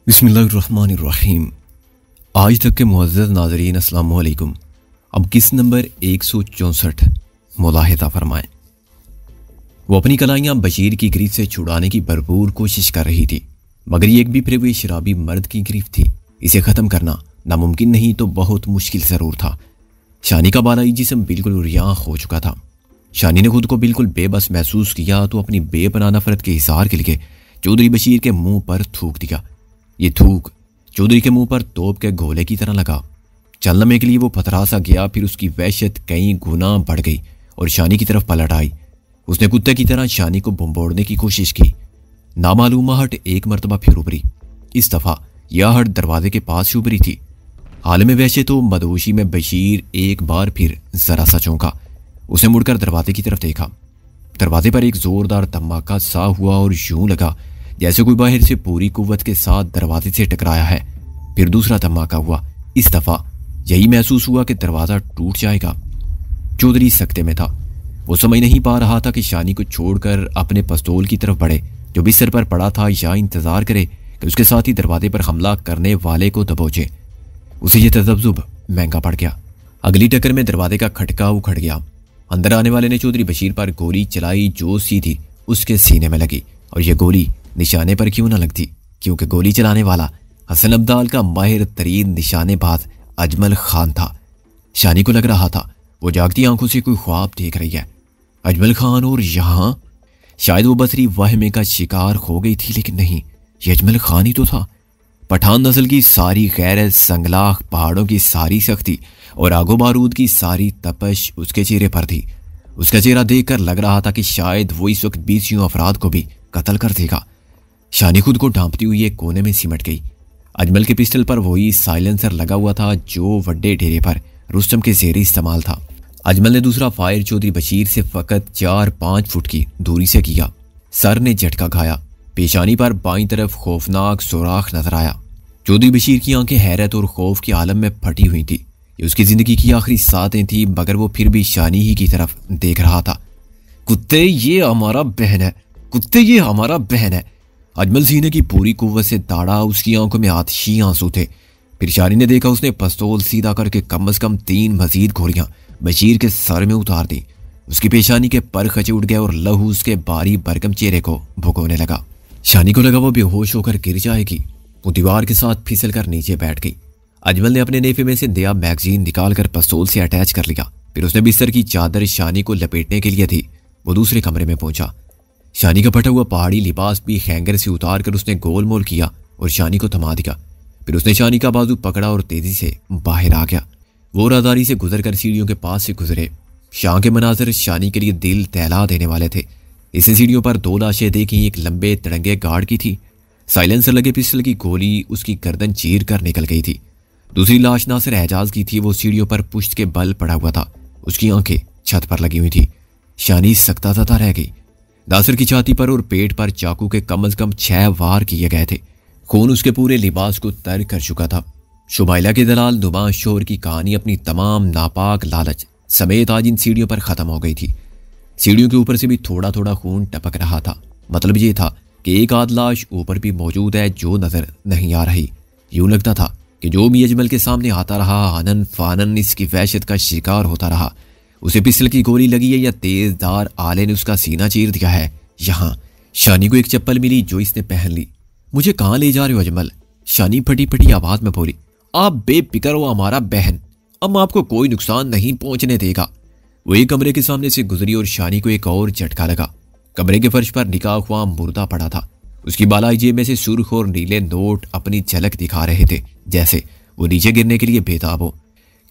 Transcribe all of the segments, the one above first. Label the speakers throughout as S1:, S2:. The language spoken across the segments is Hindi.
S1: बिस्मिल्लाहिर्रहमानिर्रहीम। आज तक के मुअज़्ज़ज़ नाज़रीन अस्सलाम वालेकुम। अब किस नंबर 164 मुलाहिज़ा फरमाएं। वो अपनी कलाइयाँ बशीर की गिरफ्त से छुड़ाने की भरपूर कोशिश कर रही थी, मगर ये एक भी फिरे हुए शराबी मर्द की गिरफ्त थी। इसे ख़त्म करना नामुमकिन नहीं तो बहुत मुश्किल ज़रूर था। शानी का बालाई जिस्म बिल्कुल रियां हो चुका था। शानी ने खुद को बिल्कुल बेबस महसूस किया तो अपनी बेपनाह नफरत के इज़हार के लिए चौधरी बशीर के मुंह पर थूक दिया। ये थूक चौधरी के मुंह पर तोप के गोले की तरह लगा। चलने के लिए वो पथरा सा गया, फिर उसकी वहशत कई गुना बढ़ गई और शानी की तरफ पलट आई। उसने कुत्ते की तरह शानी को भंबोड़ने की कोशिश की। नामालूम आहट एक मरतबा फिर उभरी। इस दफा यह आहट दरवाजे के पास ही उभरी थी। हाल में वैसे तो मदहोशी में बशीर एक बार फिर जरा सा चौंका। उसने मुड़कर दरवाजे की तरफ देखा। दरवाजे पर एक जोरदार धमाका सा हुआ और यूं लगा जैसे कोई बाहर से पूरी कुव्वत के साथ दरवाजे से टकराया है। फिर दूसरा धमाका हुआ। इस दफा यही महसूस हुआ कि दरवाजा टूट जाएगा। चौधरी सख्ते में था। वो समझ नहीं पा रहा था कि शानी को छोड़कर अपने पिस्तौल की तरफ बढ़े जो बिस्तर पर पड़ा था, या इंतजार करे कि उसके साथ ही दरवाजे पर हमला करने वाले को दबोचे। उसे यह तजब्जुब महंगा पड़ गया। अगली टक्कर में दरवाजे का खटका उखड़ गया। अंदर आने वाले ने चौधरी बशीर पर गोली चलाई जो सीधी उसके सीने में लगी, और यह गोली निशाने पर क्यों न लगती, क्योंकि गोली चलाने वाला हसन अब्दाल का माहिर तरीन निशानेबाज अजमल खान था। शानी को लग रहा था वो जागती आंखों से कोई ख्वाब देख रही है। अजमल खान और यहाँ शायद वो बसरी वहमे का शिकार हो गई थी, लेकिन नहीं, ये अजमल खान ही तो था। पठान नस्ल की सारी गैरत, संगलाख, पहाड़ों की सारी सख्ती और आगो बारूद की सारी तपश उसके चेहरे पर थी। उसका चेहरा देखकर लग रहा था कि शायद वो इस वक्त 20 अफराद को भी कत्ल कर देगा। शानी खुद को ढांपती हुई एक कोने में सिमट गई। अजमल के पिस्टल पर वही साइलेंसर लगा हुआ था जो वड्डे ढेरे पर रुस्तम के ज़ेरे इस्तेमाल था। अजमल ने दूसरा फायर चौधरी बशीर से फकत 4-5 फुट की दूरी से किया। सर ने झटका खाया। पेशानी पर बाईं तरफ खौफनाक सुराख नजर आया। चौधरी बशीर की आंखें हैरत और खौफ के आलम में फटी हुई थी। ये उसकी जिंदगी की आखिरी सातें थी, मगर वो फिर भी शानी ही की तरफ देख रहा था। कुत्ते, ये हमारा बहन है। कुत्ते, ये हमारा बहन है। अजमल सीने की पूरी कुव्वत से दाड़ा। उसकी आंखों में आतिशी आंसू थे। फिर शानी ने देखा उसने पिस्तौल सीधा करके कम से कम 3 मजीद गोलियां बशीर के सर में उतार दी। उसकी पेशानी के पर खचे उठ गए और लहू उसके बारी बरकम चेहरे को भुगोने लगा। शानी को लगा वो बेहोश होकर गिर जाएगी। वो दीवार के साथ फिसल कर नीचे बैठ गई। अजमल ने अपने नेफे में से नया मैगजीन निकालकर पिस्तौल से अटैच कर लिया। फिर उसने बिस्तर की चादर शानी को लपेटने के लिए थी। वो दूसरे कमरे में पहुंचा। शानी का फटा हुआ पहाड़ी लिबास भी हैंगर से उतार कर उसने गोल मोल किया और शानी को थमा दिया। फिर उसने शानी का बाजू पकड़ा और तेजी से बाहर आ गया। वो राहदारी से गुजरकर सीढ़ियों के पास से गुजरे। शाह के मनाजर शानी के लिए दिल दहला देने वाले थे। इसे सीढ़ियों पर 2 लाशें देखी। एक लंबे तिरंगे गार्ड की थी। साइलेंसर लगे पिस्टल की गोली उसकी गर्दन चीर कर निकल गई थी। दूसरी लाश नासिर एजाज की थी। वो सीढ़ियों पर पुश्त के बल पड़ा हुआ था। उसकी आंखें छत पर लगी हुई थी। शानी सख्ता रह गई। नासिर की छाती पर और पेट पर चाकू के कम से कम 6 वार किए गए थे। खून उसके पूरे लिबास को तर कर चुका था। शुमाइला के दलाल नुमा शोर की कहानी अपनी तमाम नापाक लालच समेत आज इन सीढ़ियों पर खत्म हो गई थी। सीढ़ियों के ऊपर से भी थोड़ा थोड़ा खून टपक रहा था। मतलब ये था कि एक आध लाश ऊपर भी मौजूद है जो नजर नहीं आ रही। यूं लगता था कि जो भी अजमल के सामने आता रहा आनन फानन इसकी वहशत का शिकार होता रहा। उसे पिस्टल की गोली लगी है या तेजदार आले ने उसका सीना चीर दिया है। यहाँ शानी को एक चप्पल मिली जो इसने पहन ली। मुझे कहाँ ले जा रहे हो अजमल? शानी फटी फटी आवाज में बोली। आप बेफिक्र हो हमारा बहन, अब आपको कोई नुकसान नहीं पहुंचने देगा। वो एक कमरे के सामने से गुजरी और शानी को एक और झटका लगा। कमरे के फर्श पर निकाह हुआ मुर्दा पड़ा था। उसकी बालाई जेब में से सुर्ख और नीले नोट अपनी झलक दिखा रहे थे, जैसे वो नीचे गिरने के लिए बेताब हो।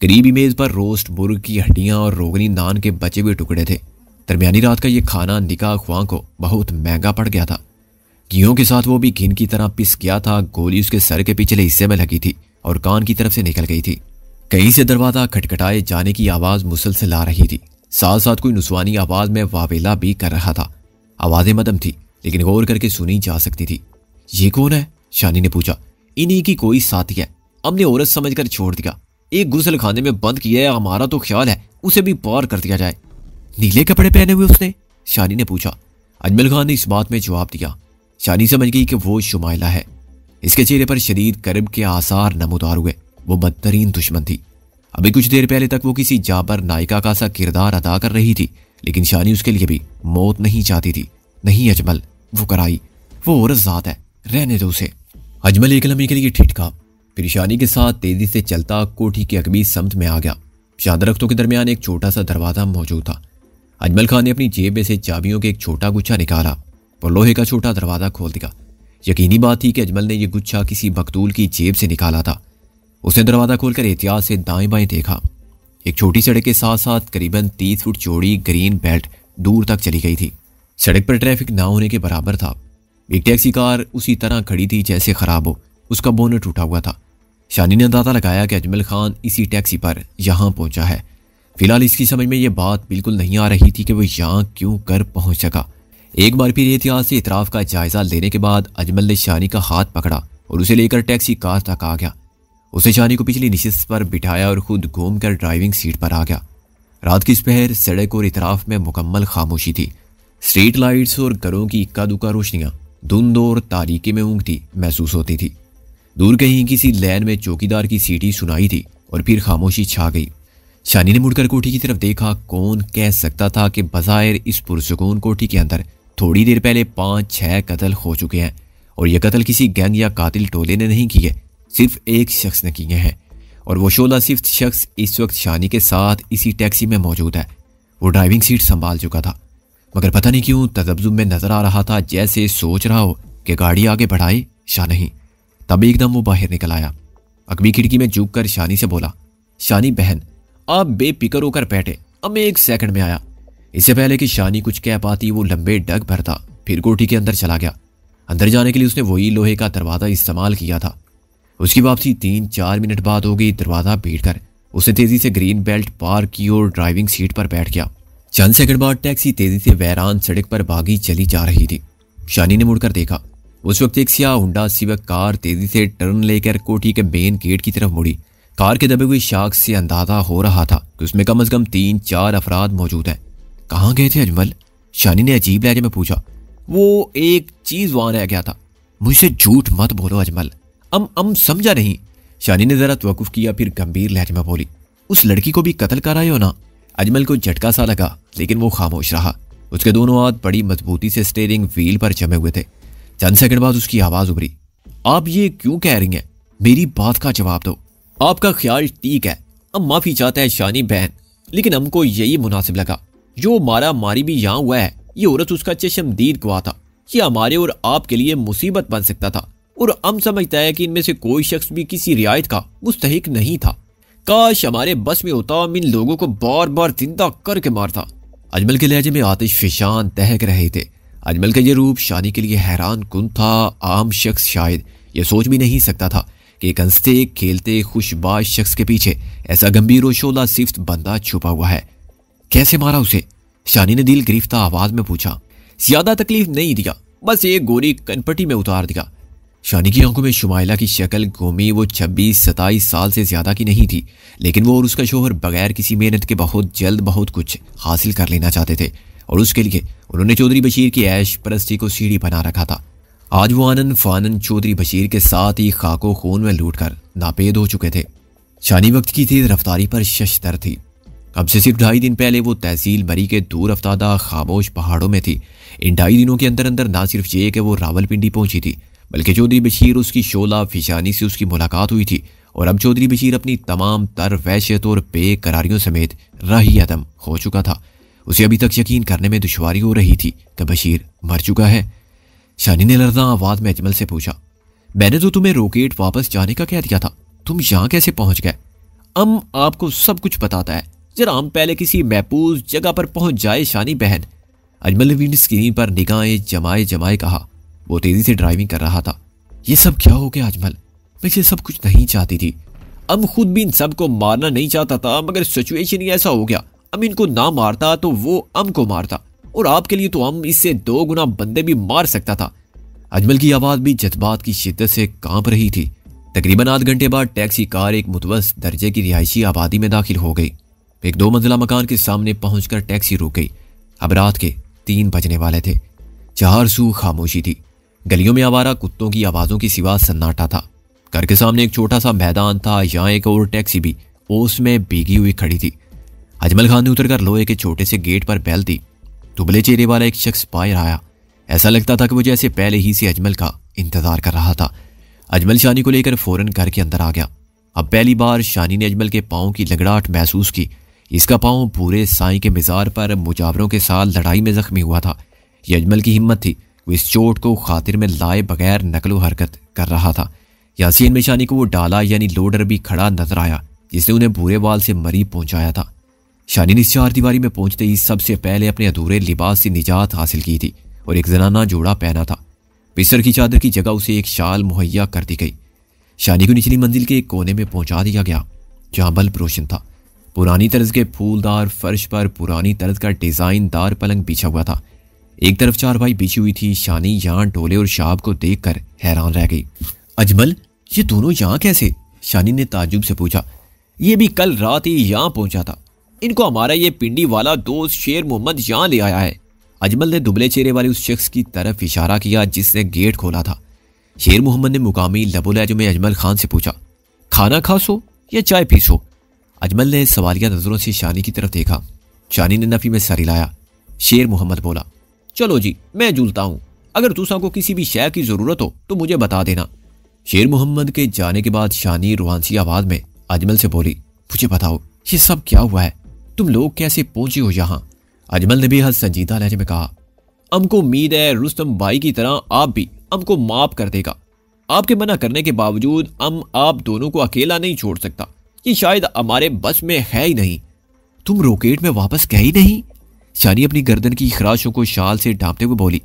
S1: करीबी मेज पर रोस्ट मुर्ग की हड्डियां और रोगनी नान के बचे हुए टुकड़े थे। दरमियानी रात का ये खाना निकाह ख्वां को बहुत महंगा पड़ गया था। घियों के साथ वो भी घिन की तरह पिस गया था। गोली उसके सर के पिछले हिस्से में लगी थी और कान की तरफ से निकल गई थी। कहीं से दरवाजा खटखटाए जाने की आवाज मुसलसल आ रही थी। साथ साथ कोई नुस्वानी आवाज में वावेला भी कर रहा था। आवाजें मदम थी, लेकिन गौर करके सुनी जा सकती थी। ये कौन है? शानी ने पूछा। इन्हीं की कोई साथी है, हमने औरत समझकर छोड़ दिया। एक गुसल खाने में बंद किया है। हमारा तो ख्याल है उसे भी पार कर दिया जाए। नीले कपड़े पहने हुए उसने? शानी ने पूछा। अजमल खान ने इस बात में जवाब दिया। शानी समझ गई कि वो शुमाइला है। इसके चेहरे पर शदीद कर्ब के आसार नमूदार हुए। वो बदतरीन दुश्मन थी। अभी कुछ देर पहले तक वो किसी जाबर नायिका का सा किरदार अदा कर रही थी, लेकिन शानी उसके लिए भी मौत नहीं चाहती थी। नहीं अजमल, वो कराई, वो औरत ज़ात है, रहने दो उसे। अजमल एक लम्हे के लिए ठिठका, फिर शानी के साथ तेजी से चलता कोठी के अकबी समत में आ गया। शान दरख्तों के दरमियान एक छोटा सा दरवाजा मौजूद था। अजमल खान ने अपनी जेब में से चाबियों के एक छोटा गुच्छा निकाला और लोहे का छोटा दरवाजा खोल दिया। यकीनी बात थी कि अजमल ने यह गुच्छा किसी मकतूल की जेब से निकाला था। उसने दरवाजा खोलकर एहतियात से दाएं बाएं देखा। एक छोटी सड़क के साथ साथ करीबन 30 फुट चौड़ी ग्रीन बेल्ट दूर तक चली गई थी। सड़क पर ट्रैफिक ना होने के बराबर था। एक टैक्सी कार उसी तरह खड़ी थी जैसे खराब हो। उसका बोनट टूटा हुआ था। शानी ने अंदाजा लगाया कि अजमल खान इसी टैक्सी पर यहाँ पहुंचा है। फिलहाल इसकी समझ में यह बात बिल्कुल नहीं आ रही थी कि वो यहाँ क्यों कर पहुंच सका। एक बार फिर एहतियात से इतराफ का जायजा लेने के बाद अजमल ने शानी का हाथ पकड़ा और उसे लेकर टैक्सी कार तक आ गया। उसे शानी को पिछली नशिस्त पर बिठाया और खुद घूमकर ड्राइविंग सीट पर आ गया। रात की दोपहर सड़क और इतराफ में मुकम्मल खामोशी थी। स्ट्रीट लाइट्स और घरों की इक्का दुक्का रोशनियां धुंध और तारीकी में ऊँघती महसूस होती थी। दूर कहीं किसी लैन में चौकीदार की सीटी सुनाई थी और फिर खामोशी छा गई। शानी ने मुड़कर कोठी की तरफ देखा। कौन कह सकता था कि बज़ाहिर इस पुरसुकून कोठी के अंदर थोड़ी देर पहले 5-6 कत्ल हो चुके हैं और ये कत्ल किसी गैंग या कातिल टोले ने नहीं किए, सिर्फ एक शख्स ने किए हैं। और वो शोला सिर्फ शख्स इस वक्त शानी के साथ इसी टैक्सी में मौजूद है। वो ड्राइविंग सीट संभाल चुका था, मगर पता नहीं क्यों तजब्जुब में नजर आ रहा था, जैसे सोच रहा हो कि गाड़ी आगे बढ़ाए या नहीं। तब एकदम वो बाहर निकल आया। अकबी खिड़की में झुक कर शानी से बोला, शानी बहन आप बेफिक्र होकर बैठे, अब मैं 1 सेकंड में आया। इससे पहले कि शानी कुछ कह पाती वो लंबे डग भरता फिर कोठी के अंदर चला गया। अंदर जाने के लिए उसने वही लोहे का दरवाजा इस्तेमाल किया था। उसकी वापसी 3-4 मिनट बाद हो गई। दरवाजा भीड़ कर उसने तेजी से ग्रीन बेल्ट पार की और ड्राइविंग सीट पर बैठ गया। चंद सेकंड बाद टैक्सी तेजी से वैरान सड़क पर भागी चली जा रही थी। शानी ने मुड़कर देखा। उस वक्त एक सियाह हुंडा सिविक कार तेजी से टर्न लेकर कोठी के मेन गेट की तरफ मुड़ी। कार के दबे हुए शाख से अंदाजा हो रहा था कि उसमें कम से कम 3-4 अफराद मौजूद हैं। कहाँ गए थे अजमल? शानी ने अजीब लहजे में पूछा। वो एक चीज वहां रह गया था। मुझसे झूठ मत बोलो अजमल, समझा नहीं। शानी ने जरा तवक्कुफ किया, फिर गंभीर लहजे में बोली, उस लड़की को भी कत्ल कराए हो ना? अजमल को झटका सा लगा, लेकिन वो खामोश रहा। उसके दोनों हाथ बड़ी मजबूती से स्टीयरिंग व्हील पर जमे हुए थे। चंद सेकंड बाद उसकी आवाज उभरी, आप ये क्यों कह रही हैं? मेरी बात का जवाब दो। आपका ख्याल ठीक है, अब माफी चाहता है शानी बहन, लेकिन हमको यही मुनासिब लगा। जो मारा मारी भी यहाँ हुआ है, ये औरत उसका चश्मदीद गवाह था। ये हमारे और आपके लिए मुसीबत बन सकता था और हम समझता है कि इनमें से कोई शख्स भी किसी रियायत का मुस्तहिक नहीं था। काश हमारे बस में होता, हम इन लोगों को बार बार जिंदा करके मारता। अजमल के लहजे में आतिश फिशान दहक रहे थे। अजमल का ये रूप शानी के लिए हैरान कुन था। आम शख्स शायद यह सोच भी नहीं सकता था कि एक हंसते खेलते खुशबाज शख्स के पीछे ऐसा गंभीर और शोला सिफ्त बंदा छुपा हुआ है। कैसे मारा उसे? शानी ने दिल गिरफ्ता आवाज में पूछा। ज्यादा तकलीफ नहीं दिया, बस एक गोली कनपटी में उतार दिया। शानी की आंखों में शुमाइला की शक्ल घूमी। वो 26-27 साल से ज्यादा की नहीं थी, लेकिन वो और उसका शोहर बगैर किसी मेहनत के बहुत जल्द बहुत कुछ हासिल कर लेना चाहते थे और उसके लिए उन्होंने चौधरी बशीर की ऐश परस्ती को सीढ़ी बना रखा था। आज वो आनन फानन चौधरी बशीर के साथ ही खाको खून में लूटकर नापेद हो चुके थे। शानी वक्त की तेज रफ्तारी पर शशतर थी। अब से सिर्फ 2.5 दिन पहले वो तहसील मरी के दूर अफ्तादा खामोश पहाड़ों में थी। इन 2.5 दिनों के अंदर अंदर ना सिर्फ ये कि वो रावलपिंडी पहुंची थी, बल्कि चौधरी बशीर उसकी शोला फिशानी से उसकी मुलाकात हुई थी और अब चौधरी बशीर अपनी तमाम तर वहशत और बेकरारियों समेत राही अदम हो चुका था। उसे अभी तक यकीन करने में दुश्वारी हो रही थी कि बशीर मर चुका है। शानी ने लर्जा आवाज में अजमल से पूछा, मैंने तो तुम्हें रॉकेट वापस जाने का कह दिया था, तुम यहाँ कैसे पहुंच गए? हम आपको सब कुछ बताता है, जरा हम पहले किसी महफूज जगह पर पहुंच जाए शानी बहन। अजमल ने विंड स्क्रीन पर निगाहें जमाए जमाए कहा। वो तेजी से ड्राइविंग कर रहा था। ये सब क्या हो गया अजमल? मैं ये सब कुछ नहीं चाहती थी। हम खुद भी इन सबको मारना नहीं चाहता था, मगर सिचुएशन ही ऐसा हो गया। हम इनको ना मारता तो वो हमको मारता, और आपके लिए तो हम इससे 2 गुना बंदे भी मार सकता था। अजमल की आवाज भी जज्बात की शिद्दत से कांप रही थी। तकरीबन आध घंटे बाद टैक्सी कार एक मुतवस्सित दर्जे की रिहायशी आबादी में दाखिल हो गई। एक 2 मंजिला मकान के सामने पहुंचकर टैक्सी रुक गई। अब रात के 3 बजने वाले थे। चार सू खामोशी थी। गलियों में आवारा कुत्तों की आवाज़ों की सिवा सन्नाटा था। घर के सामने एक छोटा सा मैदान था, यहाँ एक और टैक्सी भी ओस में भीगी हुई खड़ी थी। अजमल खान ने उतरकर लोहे के छोटे से गेट पर बैल दी। दुबले चेहरे वाला एक शख्स बाहर आया। ऐसा लगता था कि वो जैसे पहले ही से अजमल का इंतजार कर रहा था। अजमल शानी को लेकर फौरन घर के अंदर आ गया। अब पहली बार शानी ने अजमल के पाँव की लगड़ाहट महसूस की। इसका पाँव पूरे साईं के मिज़ार पर मुजावरों के साथ लड़ाई में जख्मी हुआ था। यह अजमल की हिम्मत थी, वो इस चोट को खातिर में लाए बगैर नकलो हरकत कर रहा था। यासीन में शानी को वो डाला यानी लोडर भी खड़ा नजर आया, जिसने उन्हें बुरे वाल से मरी पहुंचाया था। शानी ने चार दीवारी में पहुंचते ही सबसे पहले अपने अधूरे लिबास से निजात हासिल की थी और एक जनाना जोड़ा पहना था। बिस्तर की चादर की जगह उसे एक शाल मुहैया कर दी गई। शानी को निचली मंजिल के एक कोने में पहुंचा दिया गया, जहां बल्ब रोशन था। पुरानी तर्ज के फूलदार फर्श पर पुरानी तर्ज का डिजाइनदार पलंग बिछा हुआ था। एक तरफ चारपाई बिछी हुई थी। शानी यहाँ डोले और शाब को देखकर हैरान रह गई। अजमल, ये दोनों यहाँ कैसे? शानी ने ताज्जुब से पूछा। ये भी कल रात ही यहाँ पहुंचा था। इनको हमारा ये पिंडी वाला दोस्त शेर मोहम्मद यहाँ ले आया है। अजमल ने दुबले चेहरे वाले उस शख्स की तरफ इशारा किया जिसने गेट खोला था। शेर मोहम्मद ने मुकामी लबो लहजे में अजमल खान से पूछा, खाना खासो या चाय पीसो? अजमल ने सवालिया नजरों से शानी की तरफ देखा। शानी ने नफी में सर हिलाया। शेर मोहम्मद बोला, चलो जी, मैं झूलता हूँ। अगर तुसा को किसी भी शय की जरूरत हो तो मुझे बता देना। शेर मोहम्मद के जाने के बाद शानी रुहानसी आवाज में अजमल से बोली, मुझे बताओ ये सब क्या हुआ है? तुम लोग कैसे पहुंचे हो यहाँ? अजमल ने बेहद संजीदा लहजे में कहा, हमको उम्मीद है रुस्तम भाई की तरह आप भी हमको माफ कर देगा। आपके मना करने के बावजूद हम आप दोनों को अकेला नहीं छोड़ सकता। ये शायद हमारे बस में है ही नहीं। तुम रॉकेट में वापस गए ही नहीं? शानी अपनी गर्दन की खराशों को शाल से ढांपते हुए बोली,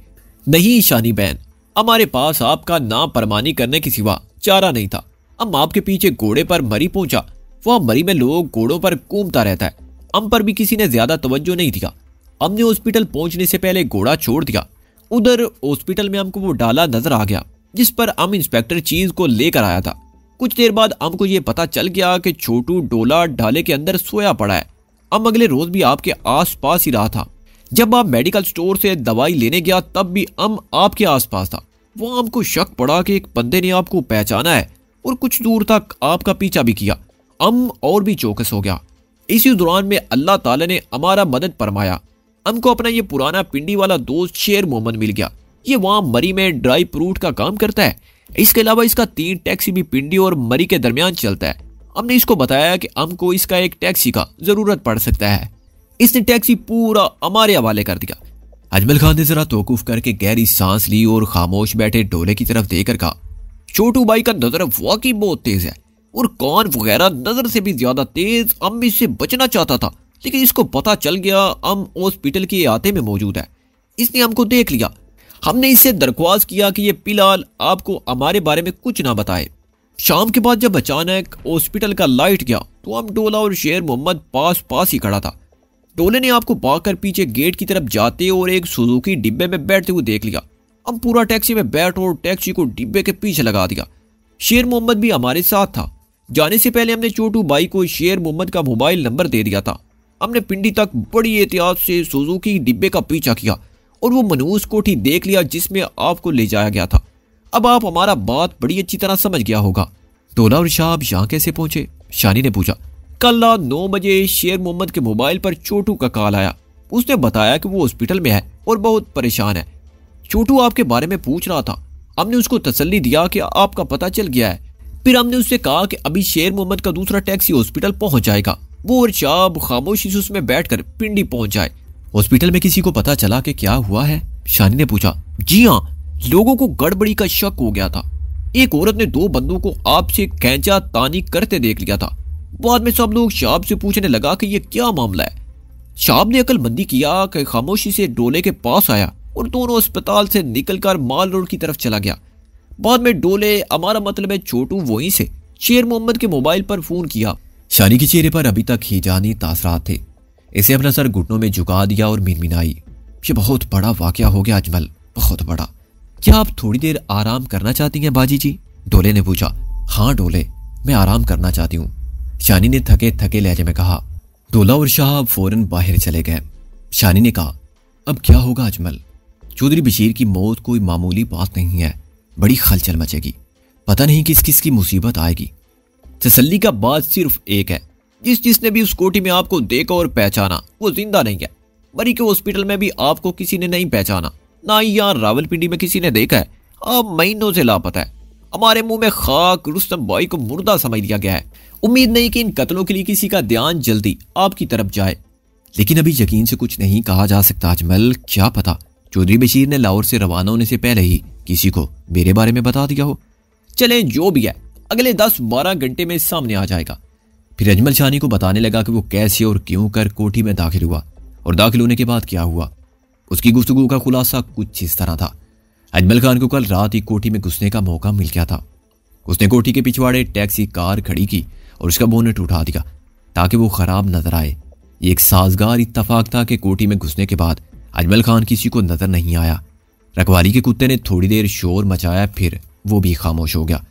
S1: नहीं शानी बहन, हमारे पास आपका नाम परमानी करने के सिवा चारा नहीं था। हम आपके पीछे घोड़े पर मरी पहुंचा। वहां मरी में लोग घोड़ों पर घूमता रहता है। हम पर भी किसी ने ज्यादा तवज्जो नहीं दिया। हमने हॉस्पिटल पहुंचने से पहले घोड़ा छोड़ दिया। उधर हॉस्पिटल में हमको वो डाला नजर आ गया जिस पर हम इंस्पेक्टर चीज को लेकर आया था। कुछ देर बाद हमको ये पता चल गया कि छोटू डोला डाले के अंदर सोया पड़ा है। हम अगले रोज भी आपके आसपास ही रहा था। जब आप मेडिकल स्टोर से दवाई लेने गया तब भी हम आपके आसपास था। वहां हमको शक पड़ा कि एक बंदे ने आपको पहचाना है और कुछ दूर तक आपका पीछा भी किया। हम और भी चौकस हो गया। इसी दौरान में अल्लाह ताला ने हमारा मदद फरमाया। हमको अपना ये पुराना पिंडी वाला दोस्त शेर मोहम्मद मिल गया। ये वहां मरी में ड्राई फ्रूट का काम करता है। इसके अलावा इसका 3 टैक्सी भी पिंडी और मरी के दरमियान चलता है। हमने इसको बताया कि हमको इसका एक टैक्सी का जरूरत पड़ सकता है। इसने टैक्सी पूरा हमारे हवाले कर दिया। अजमल खान ने जरा तौकूफ करके गहरी सांस ली और खामोश बैठे डोले की तरफ देखकर कहा, छोटू भाई का नजर वाकई बहुत तेज है और कान वगैरह नजर से भी ज्यादा तेज। हम इससे बचना चाहता था लेकिन इसको पता चल गया हम हॉस्पिटल के अहाते में मौजूद है। इसने हमको देख लिया। हमने इससे दरख्वास्त किया कि ये फिलहाल आपको हमारे बारे में कुछ ना बताए। शाम के बाद जब अचानक हॉस्पिटल का लाइट गया तो हम डोला और शेर मोहम्मद पास ही खड़ा था। डोले ने आपको पाकर पीछे गेट की तरफ जाते और एक सुजुकी डिब्बे में बैठते हुए देख लिया। हम पूरा टैक्सी में बैठ और टैक्सी को डिब्बे के पीछे लगा दिया। शेर मोहम्मद भी हमारे साथ था। जाने से पहले हमने छोटू भाई को शेर मोहम्मद का मोबाइल नंबर दे दिया था। हमने पिंडी तक बड़ी एहतियात से सुजुकी डिब्बे का पीछा किया और वो मनहूस कोठी देख लिया जिसमें आपको ले जाया गया था। अब आप हमारा बात बड़ी अच्छी तरह समझ गया होगा। डोला और शाह यहाँ कैसे पहुंचे? शानी ने पूछा। कल रात 9 बजे शेर मोहम्मद के मोबाइल पर छोटू का कॉल आया। उसने बताया कि वो हॉस्पिटल में है और बहुत परेशान है। छोटू आपके बारे में पूछ रहा था। हमने उसको तसल्ली दिया कि आपका पता चल गया है। फिर हमने उससे कहा कि अभी शेर मोहम्मद का दूसरा टैक्सी हॉस्पिटल पहुंच जाएगा। वो और शाह खामोशी से उसमें बैठकर पिंडी पहुंच जाए। हॉस्पिटल में किसी को पता चला कि क्या हुआ है? शानी ने पूछा। जी हाँ, लोगों को गड़बड़ी का शक हो गया था। एक औरत ने 2 बंदों को आपसे खैंचा तानी करते देख लिया था। बाद में सब लोग शाब से पूछने लगा कि ये क्या मामला है। शाब ने अकलमंदी किया कि खामोशी से डोले के पास आया और दोनों अस्पताल से निकलकर माल रोड की तरफ चला गया। बाद में डोले, हमारा मतलब है छोटू, वहीं से शेर मोहम्मद के मोबाइल पर फोन किया। शानी के चेहरे पर अभी तक हिजानी तासरात थे। इसे अपना सर घुटनों में झुका दिया और मिनमिनाई। ये बहुत बड़ा वाकया हो गया अजमल, बहुत बड़ा। क्या आप थोड़ी देर आराम करना चाहती हैं बाजी जी? डोले ने पूछा। हाँ डोले, मैं आराम करना चाहती हूँ, शानी ने थके थके लहजे में कहा। डोला और शाह फौरन बाहर चले गए। शानी ने कहा, अब क्या होगा अजमल? चौधरी बशीर की मौत कोई मामूली बात नहीं है, बड़ी खलचल मचेगी, पता नहीं किस किस की मुसीबत आएगी। तसल्ली का बात सिर्फ एक है, जिसने भी उस कोठी में आपको देखा और पहचाना वो जिंदा नहीं है। बरी के हॉस्पिटल में भी आपको किसी ने नहीं पहचाना, ना ही यहाँ रावलपिंडी में किसी ने देखा है। आप महीनों से लापता है। हमारे मुंह में खाक, रुस्तम भाई को मुर्दा समझ लिया गया है। उम्मीद नहीं कि इन कत्लों के लिए किसी का ध्यान जल्दी आपकी तरफ जाए, लेकिन अभी यकीन से कुछ नहीं कहा जा सकता। अजमल, क्या पता चौधरी बशीर ने लाहौर से रवाना होने से पहले ही किसी को मेरे बारे में बता दिया हो। चले जो भी है, अगले 10-12 घंटे में सामने आ जाएगा। फिर अजमल शानी को बताने लगा कि वो कैसे और क्यों कर कोठी में दाखिल हुआ और दाखिल होने के बाद क्या हुआ। उसकी गुफ्तगू का खुलासा कुछ इस तरह था। अजमल खान को कल रात ही कोठी में घुसने का मौका मिल गया था। उसने कोठी के पिछवाड़े टैक्सी कार खड़ी की और उसका बोनेट उठा दिया ताकि वो खराब नजर आए। ये एक साजगार इत्तफाक था कि कोठी में घुसने के बाद अजमल खान किसी को नजर नहीं आया। रखवाली के कुत्ते ने थोड़ी देर शोर मचाया, फिर वो भी खामोश हो गया।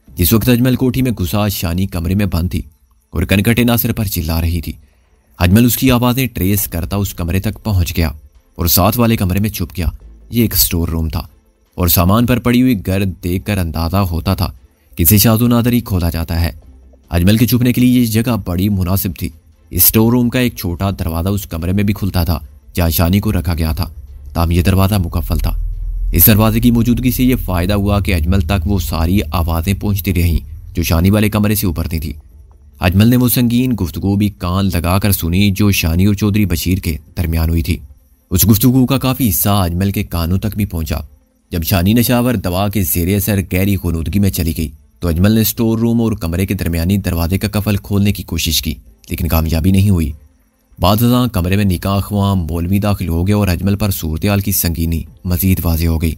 S1: जिस वक्त अजमल कोठी में घुसा, शानी कमरे में बंद थी और कनकटे नासिर पर चिल्ला रही थी। अजमल उसकी आवाज़ें ट्रेस करता उस कमरे तक पहुंच गया और साथ वाले कमरे में छुप गया। ये एक स्टोर रूम था और सामान पर पड़ी हुई गर्द देखकर अंदाजा होता था किसी शादो नादर ही खोला जाता है। अजमल के छुपने के लिए ये जगह बड़ी मुनासिब थी। इस स्टोर रूम का एक छोटा दरवाज़ा उस कमरे में भी खुलता था जहाँ शानी को रखा गया था, ताम ये दरवाज़ा मुकफ्फल था। इस दरवाजे की मौजूदगी से ये फ़ायदा हुआ कि अजमल तक वो सारी आवाज़ें पहुँचती रहीं जो शानी वाले कमरे से उभरती थी। अजमल ने वो संगीन गुफ्तगू भी कान लगाकर सुनी जो शानी और चौधरी बशीर के दरमियान हुई थी। उस गुफ्तगू का काफ़ी हिस्सा अजमल के कानों तक भी पहुंचा। जब शानी नशावर दवा के ज़ेरे असर गहरी खुनूदगी में चली गई तो अजमल ने स्टोर रूम और कमरे के दरमियानी दरवाजे का कफल खोलने की कोशिश की, लेकिन कामयाबी नहीं हुई। बाद कमरे में निकाह ख्वाम मौलवी दाखिल हो गए और अजमल पर सूरत-ए-हाल की संगीनी मजीद वाज़ेह हो गई।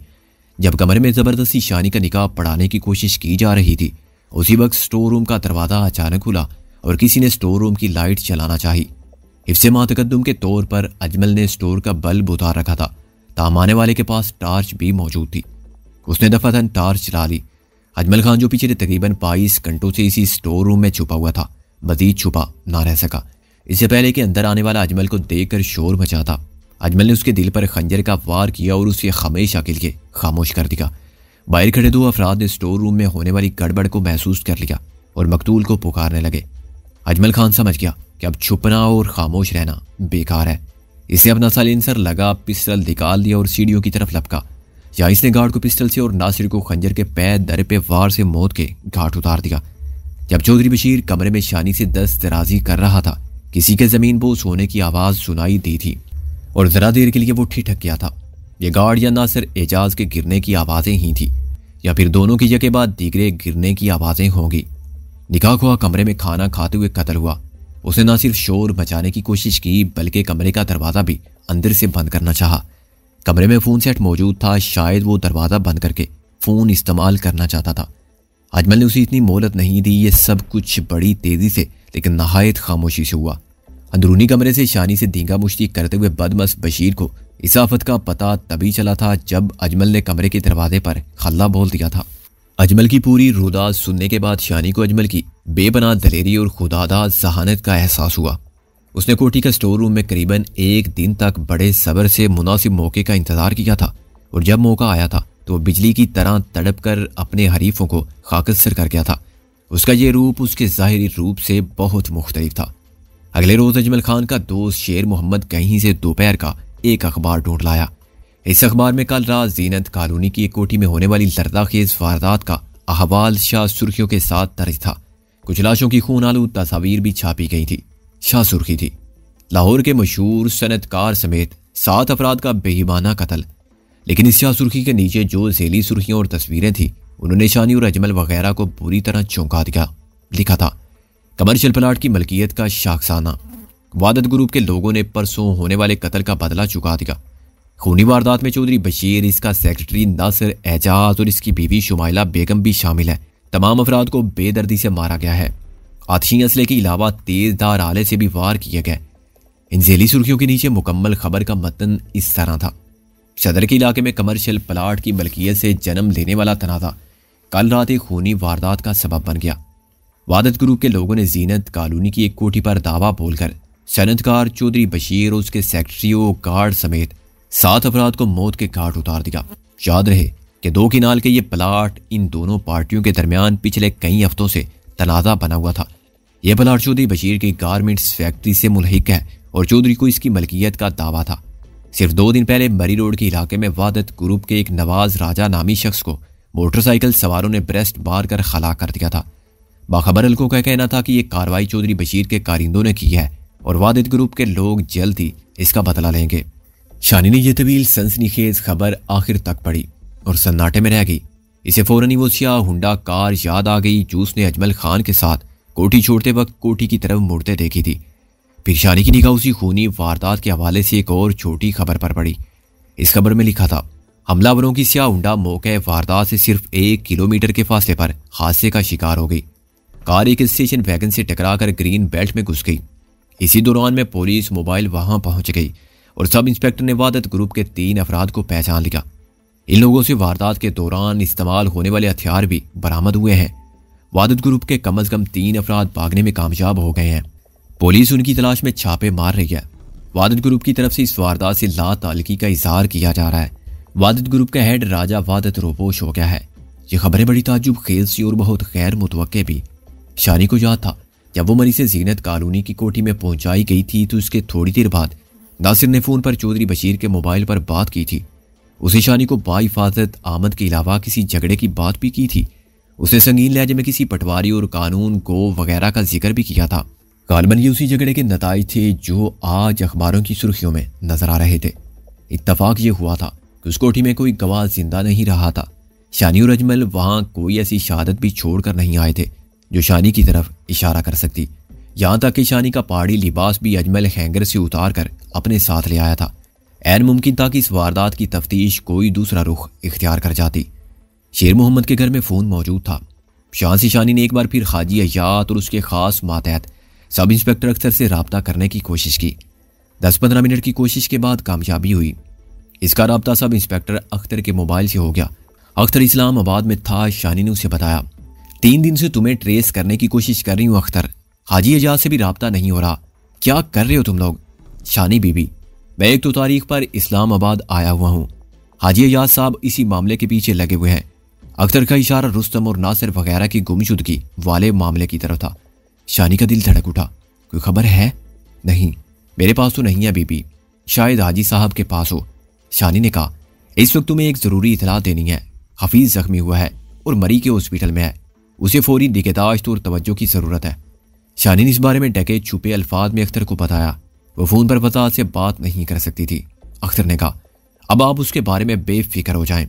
S1: जब कमरे में ज़बरदस्ती शानी का निकाह पढ़ाने की कोशिश की जा रही थी, उसी वक्त स्टोर रूम का दरवाज़ा अचानक खुला और किसी ने स्टोर रूम की लाइट चलाना चाही। हिफ्ज़े मातकद्दुम के तौर पर अजमल ने स्टोर का बल्ब उतार रखा था, तामाने वाले के पास टार्च भी मौजूद थी। उसने दफातन टार्च चला ली। अजमल खान जो पिछले तकरीबन 22 घंटों से इसी स्टोर रूम में छुपा हुआ था, मजीद छुपा ना रह सका। इससे पहले कि अंदर आने वाला अजमल को देखकर शोर मचा था, अजमल ने उसके दिल पर खंजर का वार किया और उसे हमेशा के लिए खामोश कर दिया। बाहर खड़े 2 अफराद ने स्टोर रूम में होने वाली गड़बड़ को महसूस कर लिया और मकतूल को पुकारने लगे। अजमल खान समझ गया कि अब छुपना और खामोश रहना बेकार है। इसने अपना साइलेंसर लगा, पिस्टल निकाल दिया और सीढ़ियों की तरफ लपका। या इसने गार्ड को पिस्टल से और नासिर को खंजर के पैर दर पे वार से मौत के घाट उतार दिया। जब चौधरी बशीर कमरे में शानी से दस्तराजी कर रहा था, किसी के जमीन बोझ होने की आवाज़ सुनाई दी थी और जरा देर के लिए वो ठिठक गया था। ये गार्ड या नासिर एजाज के गिरने की आवाज़ें ही थी या फिर दोनों की जगह बाद दीगरे गिरने की आवाज़ें होंगी। निकाह हुआ कमरे में खाना खाते हुए कत्ल हुआ। उसने ना सिर्फ शोर मचाने की कोशिश की बल्कि कमरे का दरवाज़ा भी अंदर से बंद करना चाहा। कमरे में फ़ोन सेट मौजूद था, शायद वो दरवाज़ा बंद करके फ़ोन इस्तेमाल करना चाहता था। अजमल ने उसे इतनी मोहलत नहीं दी। ये सब कुछ बड़ी तेज़ी से लेकिन नहायत खामोशी से हुआ। अंदरूनी कमरे से शानी से दींगा मुश्ती करते हुए बदमस्त बशीर को इस आफत का पता तभी चला था जब अजमल ने कमरे के दरवाजे पर हल्ला बोल दिया था। अजमल की पूरी रुदात सुनने के बाद शानी को अजमल की बेपनाह दलेरी और खुदादा जहानत का एहसास हुआ। उसने कोठी का स्टोर रूम में करीबन 1 दिन तक बड़े सब्र से मुनासिब मौके का इंतजार किया था और जब मौका आया था तो बिजली की तरह तड़प कर अपने हरीफों को खाकसर कर गया था। उसका ये रूप उसके ज़ाहिरी रूप से बहुत मुख्तलिफ था। अगले रोज़ अजमल खान का दोस्त शेर मोहम्मद कहीं से दोपहर का एक अखबार ढूंढ लाया। इस अखबार में कल रात जीनत कॉलोनी की एक कोठी में होने वाली लर्दाखेज वारदात का अहवाल शाह सुर्खियों के साथ दर्ज था। कुछ लाशों की खून आलूद तस्वीर भी छापी गई थी। शाह सुर्खी थी, लाहौर के मशहूर सनतकार समेत 7 अफराद का बेईमाना कत्ल। लेकिन इस शाह सुर्खी के नीचे जो झेली सुर्खियां और तस्वीरें थी उन्होंने शानी और अजमल वगैरह को बुरी तरह चौंका दिया। लिखा था, कमर्शियल प्लाट की मलकियत का शाखसाना, वादत ग्रुप के लोगों ने परसों होने वाले कत्ल का बदला चुका दिया। खूनी वारदात में चौधरी बशीर, इसका सेक्रेटरी नासिर एजाज और इसकी बीवी शुमाइला बेगम भी शामिल है। तमाम अफराद को बेदर्दी से मारा गया है। आतिशी असले के अलावा तेजधार आले से भी वार किए गए। इन झेली सुर्खियों के नीचे मुकम्मल खबर का मतन इस तरह था। सदर के इलाके में कमर्शियल प्लाट की मलकियत से जन्म लेने वाला तनाज़ा कल रात एक खूनी वारदात का सबब बन गया। वादत ग्रुप के लोगों ने जीनत कॉलोनी की एक कोठी पर दावा बोलकर सनतकार चौधरी बशीर और उसके सेक्रेटरी और गार्ड समेत 7 अफराद को मौत के घाट उतार दिया। याद रहे कि 2 किनाल के ये प्लाट इन दोनों पार्टियों के दरमियान पिछले कई हफ्तों से तनाज़ा बना हुआ था। यह प्लाट चौधरी बशीर की गारमेंट्स फैक्ट्री से मुल्हिक है और चौधरी को इसकी मलकियत का दावा था। सिर्फ 2 दिन पहले मरी रोड के इलाके में वादत ग्रुप के एक नवाज राजा नामी शख्स को मोटरसाइकिल सवारों ने ब्रेस्ट बार कर खला कर दिया था। बाखबर हल्कों का कहना था कि यह कार्रवाई चौधरी बशीर के कारिंदों ने की है और वादत ग्रुप के लोग जल्द ही इसका बदला लेंगे। शानी ने यह तवील सनसनीखेज खबर आखिर तक पढ़ी और सन्नाटे में रह गई। इसे फौरन ही वो स्याह हुंडा कार याद आ गई जो उसने अजमल खान के साथ कोठी छोड़ते वक्त कोठी की तरफ मुड़ते देखी थी। फिर शानी की निगाह उसी खूनी वारदात के हवाले से एक और छोटी खबर पर पड़ी। इस खबर में लिखा था, हमलावरों की स्याह हुंडा मौके वारदात से सिर्फ 1 किलोमीटर के फासले पर हादसे का शिकार हो गई। कार एक स्टेशन वैगन से टकराकर ग्रीन बेल्ट में घुस गई। इसी दौरान में पुलिस मोबाइल वहां पहुंच गई और सब इंस्पेक्टर ने वादत ग्रुप के 3 अफराद को पहचान लिया। इन लोगों से वारदात के दौरान इस्तेमाल होने वाले हथियार भी बरामद हुए हैं। वादत ग्रुप के कम से कम 3 अफराद भागने में कामयाब हो गए हैं। पुलिस उनकी तलाश में छापे मार रही है। वादत ग्रुप की तरफ से इस वारदात से लाताल्लुकी का इजहार किया जा रहा है। वादत ग्रुप का हेड राजा वादत रोपोश हो गया है। ये खबरें बड़ी ताज्जुब खेज सी और बहुत गैर मुतवक्के भी। शानी को याद था जब वो मरी से जीनत कॉलोनी की कोठी में पहुंचाई गई थी तो उसके थोड़ी देर बाद नासिर ने फोन पर चौधरी बशीर के मोबाइल पर बात की थी। उसे शानी को बाहिफाजत आमद के अलावा किसी झगड़े की बात भी की थी। उसने संगीन लहजे में किसी पटवारी और कानून गो वगैरह का जिक्र भी किया था। गालबन ये उसी झगड़े के नताइज थे जो आज अखबारों की सुर्खियों में नजर आ रहे थे। इत्तफाक ये हुआ था कि उस कोठी में कोई गवाह जिंदा नहीं रहा था। शानी और अजमल वहां कोई ऐसी शहादत भी छोड़कर नहीं आए थे जो शानी की तरफ इशारा कर सकती। यहां तक कि शानी का पहाड़ी लिबास भी अजमल हैंगर से उतार कर अपने साथ ले आया था। ऐन मुमकिन था कि इस वारदात की तफ्तीश कोई दूसरा रुख इख्तियार कर जाती। शेर मोहम्मद के घर में फ़ोन मौजूद था। शान से शानी ने एक बार फिर हाजी अयात और उसके खास मातहत सब इंस्पेक्टर अख्तर से रब्ता करने की कोशिश की। 10-15 मिनट की कोशिश के बाद कामयाबी हुई। इसका रब्ता सब इंस्पेक्टर अख्तर के मोबाइल से हो गया। अख्तर इस्लामाबाद में था। शानी ने उसे बताया, 3 दिन से तुम्हें ट्रेस करने की कोशिश कर रही हूँ अख्तर। हाजी एजाज से भी रब्ता नहीं हो रहा। क्या कर रहे हो तुम लोग? शानी बीबी, मैं 1 तारीख पर इस्लामाबाद आया हुआ हूँ। हाजी एजाज साहब इसी मामले के पीछे लगे हुए हैं। अख्तर का इशारा रुस्तम और नासिर वगैरह की गुमशुदगी वाले मामले की तरफ था। शानी का दिल धड़क उठा। कोई खबर है? नहीं, मेरे पास तो नहीं है बीबी, शायद हाजी साहब के पास हो। शानी ने कहा, इस वक्त तुम्हें एक ज़रूरी इतला देनी है। हफीज जख्मी हुआ है और मरी के हॉस्पिटल में है। उसे फौरी निगहदाश्त और तवज्जो की ज़रूरत है। शानी ने इस बारे में ढके छुपे अल्फाज में अख्तर को बताया। वो फ़ोन पर वज़ाहत से बात नहीं कर सकती थी। अख्तर ने कहा, अब आप उसके बारे में बेफिक्र हो जाएं।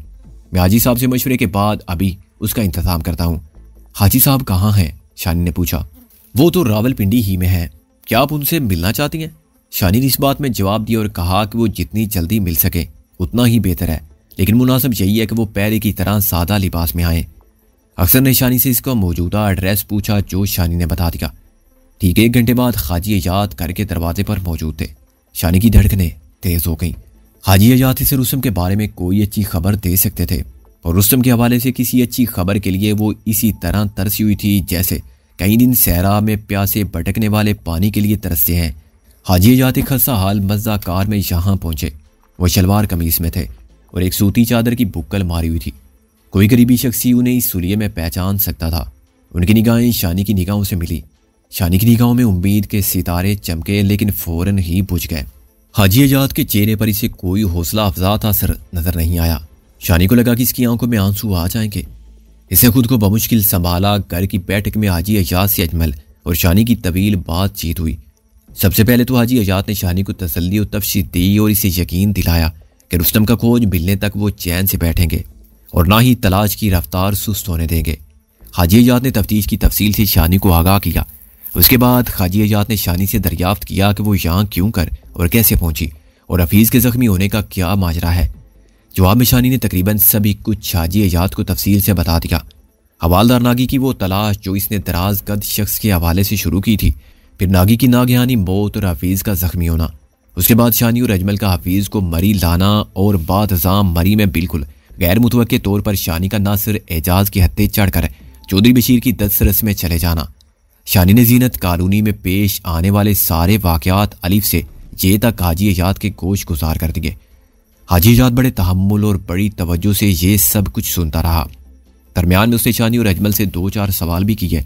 S1: मैं हाजी साहब से मशवरे के बाद अभी उसका इंतज़ाम करता हूँ। हाजी साहब कहाँ हैं? शानी ने पूछा। वो तो रावलपिंडी ही में है। क्या आप उनसे मिलना चाहती हैं? शानी ने इस बात में जवाब दिया और कहा कि वो जितनी जल्दी मिल सके उतना ही बेहतर है, लेकिन मुनासिब यही है कि वो पहले की तरह सादा लिबास में आए। अख्तर ने शानी से इसका मौजूदा एड्रेस पूछा जो शानी ने बता दिया। ठीक 1 घंटे बाद हाजी अयात घर के दरवाजे पर मौजूद थे। शानी की धड़कनें तेज हो गईं। हाजी अयात इसे रुस्तम के बारे में कोई अच्छी खबर दे सकते थे और रुस्तम के हवाले से किसी अच्छी खबर के लिए वो इसी तरह तरसी हुई थी जैसे कई दिन सहरा में प्यासे भटकने वाले पानी के लिए तरसते हैं। हाजी अयात खस्सा हाल मज़ा कार में यहाँ पहुंचे। वो शलवार कमीज में थे और एक सूती चादर की बुक्कल मारी हुई थी। कोई गरीबी शख्सी उन्हें इस सुलिये में पहचान सकता था। उनकी निगाहें शानी की निगाहों से मिली। शानी की निगाहों में उम्मीद के सितारे चमके लेकिन फौरन ही बुझ गए। हाजी अयात के चेहरे पर इसे कोई हौसला अफजा असर नजर नहीं आया। शानी को लगा कि इसकी आंखों में आंसू आ जाएंगे। इसे खुद को बमुश्किल संभाला। घर की बैठक में हाजी अयात से अजमल और शानी की तवील बातचीत हुई। सबसे पहले तो हाजी अयात ने शानी को तसल्ली और तफसील दी और इसे यकीन दिलाया कि रुस्तम का खोज मिलने तक वो चैन से बैठेंगे और ना ही तलाश की रफ्तार सुस्त होने देंगे। हाजी अयात ने तफ्तीश की तफसील से शानी को आगाह किया। उसके बाद हाजी अयात ने शानी से दरियाफ्त किया कि वो यहाँ क्यों कर और कैसे पहुंची और हफीज़ के ज़ख्मी होने का क्या माजरा है। जवाब में शानी ने तकरीबन सभी कुछ हाजी अयात को तफसील से बता दिया। हवालदार नागी की वो तलाश जो इसने दराज कद शख्स के हवाले से शुरू की थी, फिर नागी की नागहानी मौत और हफीज़ का ज़ख्मी होना, उसके बाद शानी और अजमल का हफीज़ को मरी लाना और बाद जाम मरी में बिल्कुल गैर मुतवक्के तौर पर शानी का नासिर एजाज की हत्या चढ़कर चौधरी बशीर की दस्तरस में चले जाना। शानी ने जीनत कॉलोनी में पेश आने वाले सारे वाक़यात अलिफ से जे तक हाजी अयात के गोश गुजार कर दिए। हाजी आजाद बड़े तहम्मुल और बड़ी तवज्जो से ये सब कुछ सुनता रहा। दरमियान में उसने शानी और अजमल से 2-4 सवाल भी किए।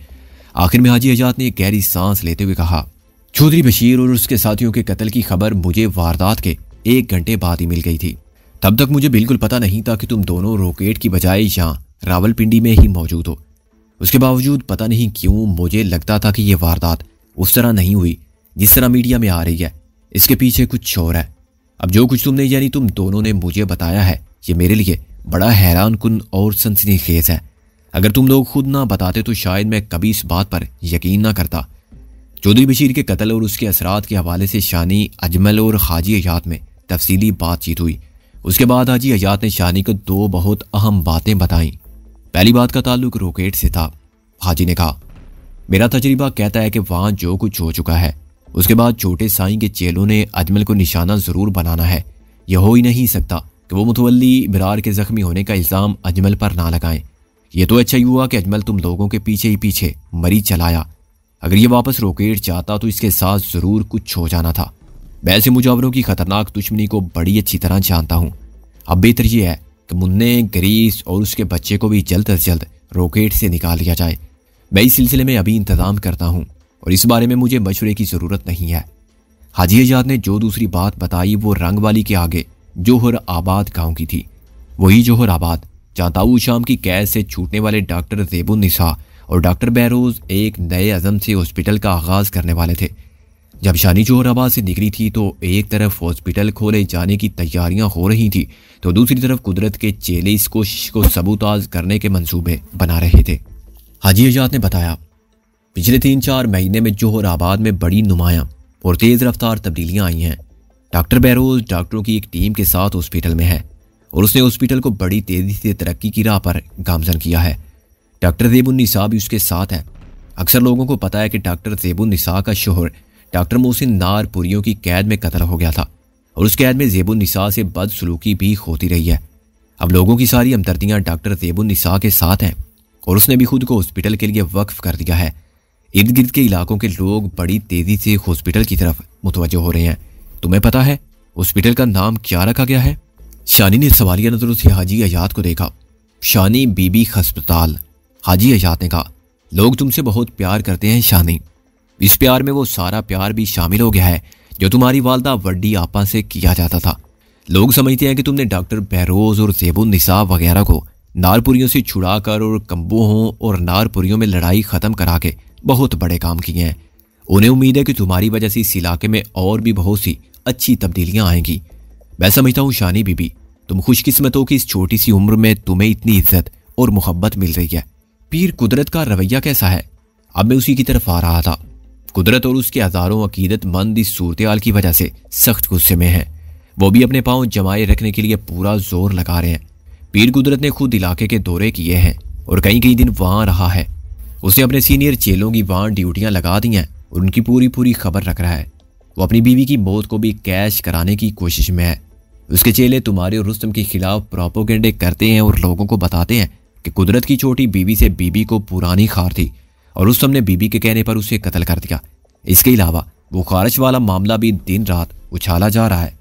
S1: आखिर में हाजी आजाद ने एक गहरी सांस लेते हुए कहा, चौधरी बशीर और उसके साथियों के कत्ल की खबर मुझे वारदात के 1 घंटे बाद ही मिल गई थी। तब तक मुझे बिल्कुल पता नहीं था कि तुम दोनों रोकेट की बजाय यहाँ रावलपिंडी में ही मौजूद हो। उसके बावजूद पता नहीं क्यों मुझे लगता था कि यह वारदात उस तरह नहीं हुई जिस तरह मीडिया में आ रही है। इसके पीछे कुछ और है। अब जो कुछ तुमने यानी तुम दोनों ने मुझे बताया है, ये मेरे लिए बड़ा हैरान कुन और सनसनीखेज है। अगर तुम लोग खुद ना बताते तो शायद मैं कभी इस बात पर यकीन ना करता। चौधरी बशीर के कत्ल और उसके असरात के हवाले से शानी, अजमल और हाजी आजाद में तफसीली बातचीत हुई। उसके बाद हाजी आजाद ने शानी को 2 बहुत अहम बातें बताईं। पहली बात का ताल्लुक रॉकेट से था। हाजी ने कहा, मेरा तजर्बा कहता है कि वहां जो कुछ हो चुका है उसके बाद छोटे साईं के चेलों ने अजमल को निशाना जरूर बनाना है। यह हो ही नहीं सकता कि वो मुतवल्ली बिरार के जख्मी होने का इल्ज़ाम अजमल पर ना लगाएं। ये तो अच्छा ही हुआ कि अजमल तुम लोगों के पीछे ही पीछे मरी चलाया। अगर ये वापस रॉकेट चाहता तो इसके साथ जरूर कुछ हो जाना था। मैं ऐसे मुजावरों की खतरनाक दुश्मनी को बड़ी अच्छी तरह जानता हूँ। अब बेहतर यह है कि मुन्ने, ग्रीस और उसके बच्चे को भी जल्द अज जल्द रॉकेट से निकाल लिया जाए। मैं इस सिलसिले में अभी इंतजाम करता हूँ और इस बारे में मुझे मशवरे की ज़रूरत नहीं है। हाजी आजाद ने जो दूसरी बात बताई वो रंग वाली के आगे जोहर आबाद गांव की थी। वही जोहर आबाद जहाँ ताऊ शाम की कैद से छूटने वाले डॉक्टर ज़ेबुन्निसा और डॉक्टर बहरोज एक नए अज़म से हॉस्पिटल का आगाज़ करने वाले थे। जब शानी जोहर आबाद से निकली थी तो एक तरफ हॉस्पिटल खोले जाने की तैयारियां हो रही थी तो दूसरी तरफ कुदरत के चेले इस कोशिश को सबूताज करने के मंसूबे बना रहे थे। हाजी आजाद ने बताया, पिछले 3-4 महीने में जोहर आबाद में बड़ी नुमायां और तेज़ रफ्तार तब्दीलियां आई हैं। डॉक्टर बहरोज डॉक्टरों की एक टीम के साथ हॉस्पिटल में है और उसने हॉस्पिटल को बड़ी तेज़ी से तरक्की की राह पर गामजन किया है। डॉक्टर ज़ेबुन्निसा भी उसके साथ है। अक्सर लोगों को पता है कि डॉक्टर ज़ेबुन्निसा का शोहर डॉक्टर मोहसिन नारपुरियों की कैद में कत्ल हो गया था और उस कैद में ज़ेबुन्निसा से बदसलूकी भी होती रही है। अब लोगों की सारी हमदर्दियाँ डॉक्टर ज़ेबुन्निसा के साथ हैं और उसने भी खुद को हॉस्पिटल के लिए वक्फ कर दिया है। इर्द गिर्द के इलाकों के लोग बड़ी तेज़ी से हॉस्पिटल की तरफ मुतवज्जो हो रहे हैं। तुम्हें पता है हॉस्पिटल का नाम क्या रखा गया है? शानी ने सवालिया नजरों से हाजी आजाद को देखा। शानी बीबी हस्पताल। हाजी आजाद ने कहा, लोग तुमसे बहुत प्यार करते हैं शानी। इस प्यार में वो सारा प्यार भी शामिल हो गया है जो तुम्हारी वालदा वड्डी आपा से किया जाता था। लोग समझते हैं कि तुमने डॉक्टर बहरोज और ज़ेबुन्निसा वगैरह को नारपुरियों से छुड़ाकर और कम्बोहों और नारपुरियों में लड़ाई ख़त्म करा के बहुत बड़े काम किए हैं। उन्हें उम्मीद है कि तुम्हारी वजह से इस इलाके में और भी बहुत सी अच्छी तब्दीलियां आएंगी। मैं समझता हूँ शानी बीबी, तुम खुशकिस्मत हो कि इस छोटी सी उम्र में तुम्हें इतनी इज्जत और मोहब्बत मिल रही है। पीर कुदरत का रवैया कैसा है? अब मैं उसी की तरफ आ रहा था। कुदरत और उसके हज़ारों अकीदतमंद इस सूरत-ए-हाल की वजह से सख्त गुस्से में हैं। वो भी अपने पांव जमाए रखने के लिए पूरा जोर लगा रहे हैं। पीर कुदरत ने खुद इलाके के दौरे किए हैं और कई कई दिन वहां रहा है। उसने अपने सीनियर चेलों की वहां ड्यूटियां लगा दी हैं और उनकी पूरी खबर रख रहा है। वो अपनी बीवी की मौत को भी कैश कराने की कोशिश में है। उसके चेले तुम्हारे और रुस्तम के खिलाफ प्रोपोगेंडे करते हैं और लोगों को बताते हैं कि कुदरत की छोटी बीवी से बीबी को पुरानी खार थी और रुस्तम ने बीबी के कहने पर उसे कत्ल कर दिया। इसके अलावा वो खारिश वाला मामला भी दिन रात उछाला जा रहा है।